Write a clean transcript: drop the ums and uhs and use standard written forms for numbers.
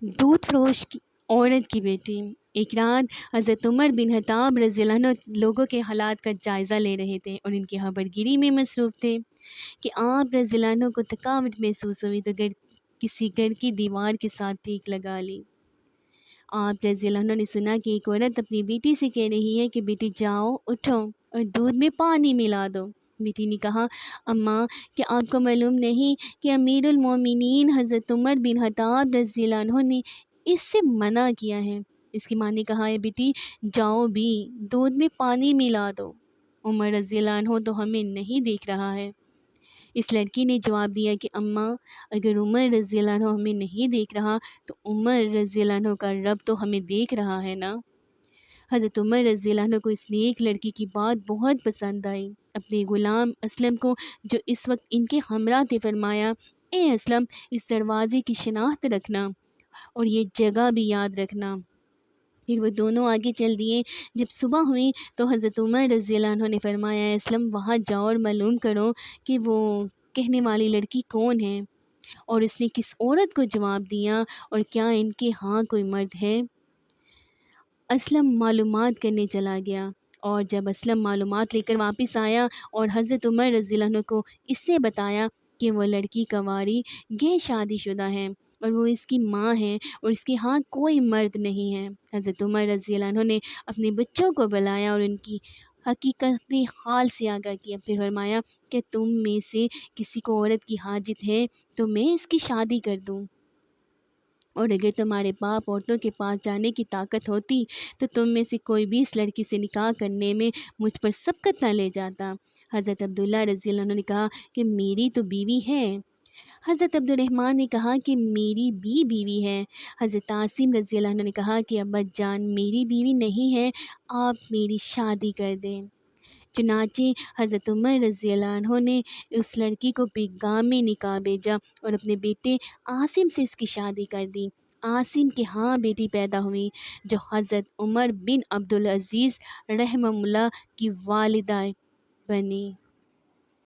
دودھ فروش کی عورت کی بیٹی۔ ایک رات حضرت عمر بن خطاب رضی اللہ عنہ لوگوں کے حالات کا جائزہ لے رہے تھے اور ان کی خبر گیری میں مصروف تھے کہ آپ رضی اللہ عنہ کو تھکاوٹ محسوس ہوئی تو کسی گھر کی دیوار کے ساتھ ٹیک لگا لی۔ آپ رضی اللہ عنہ نے سنا کہ ایک عورت اپنی بیٹی سے کہہ رہی ہے کہ بیٹی جاؤ اٹھو اور دودھ میں پانی ملا دو۔ بیٹی نے کہا اماں کیا آپ کو معلوم نہیں کہ امیر المومنین حضرت عمر بن خطاب رضی اللہ عنہ نے اس سے منع کیا ہے۔ اس کی ماں نے کہا ہے بیٹی جاؤ بھی دودھ میں پانی ملا دو، عمر رضی اللہ عنہ تو ہمیں نہیں دیکھ رہا ہے۔ اس لڑکی نے جواب دیا کہ اماں اگر عمر رضی اللہ عنہ ہمیں نہیں دیکھ رہا تو عمر رضی اللہ عنہ کا رب تو ہمیں دیکھ رہا ہے نا۔ حضرت عمر رضی اللہ عنہ کو اس نیک لڑکی کی بات بہت پسند آئی۔ اپنے غلام اسلم کو جو اس وقت ان کے ہمراہ تھے فرمایا اے اسلم اس دروازے کی شناخت رکھنا اور یہ جگہ بھی یاد رکھنا۔ پھر وہ دونوں آگے چل دیے۔ جب صبح ہوئی تو حضرت عمر رضی اللہ عنہ نے فرمایا اے اسلم وہاں جاؤ اور معلوم کرو کہ وہ کہنے والی لڑکی کون ہے اور اس نے کس عورت کو جواب دیا اور کیا ان کے ہاں کوئی مرد ہے۔ اسلم معلومات کرنے چلا گیا اور جب اسلم معلومات لے کر واپس آیا اور حضرت عمر رضی اللہ عنہ کو اس سے بتایا کہ وہ لڑکی کنواری غیر شادی شدہ ہے اور وہ اس کی ماں ہے اور اس کے ہاں کوئی مرد نہیں ہے۔ حضرت عمر رضی اللہ عنہ نے اپنے بچوں کو بلایا اور ان کی حقیقت حال سے آگاہ کیا۔ پھر فرمایا کہ تم میں سے کسی کو عورت کی حاجت ہے تو میں اس کی شادی کر دوں، اور اگر تمہارے باپ عورتوں کے پاس جانے کی طاقت ہوتی تو تم میں سے کوئی بھی اس لڑکی سے نکاح کرنے میں مجھ پر سبقت نہ لے جاتا۔ حضرت عبداللہ رضی اللہ عنہ نے کہا کہ میری تو بیوی ہے۔ حضرت عبد الرحمن نے کہا کہ میری بھی بیوی ہے۔ حضرت عاصم رضی اللہ عنہ نے کہا کہ ابا جان میری بیوی نہیں ہے، آپ میری شادی کر دیں۔ چنانچہ حضرت عمر رضی اللہ عنہ نے اس لڑکی کو پیغام نکاح بھیجا اور اپنے بیٹے عاصم سے اس کی شادی کر دی۔ عاصم کے ہاں بیٹی پیدا ہوئی جو حضرت عمر بن عبدالعزیز رحمہ اللہ کی والدہ بنی۔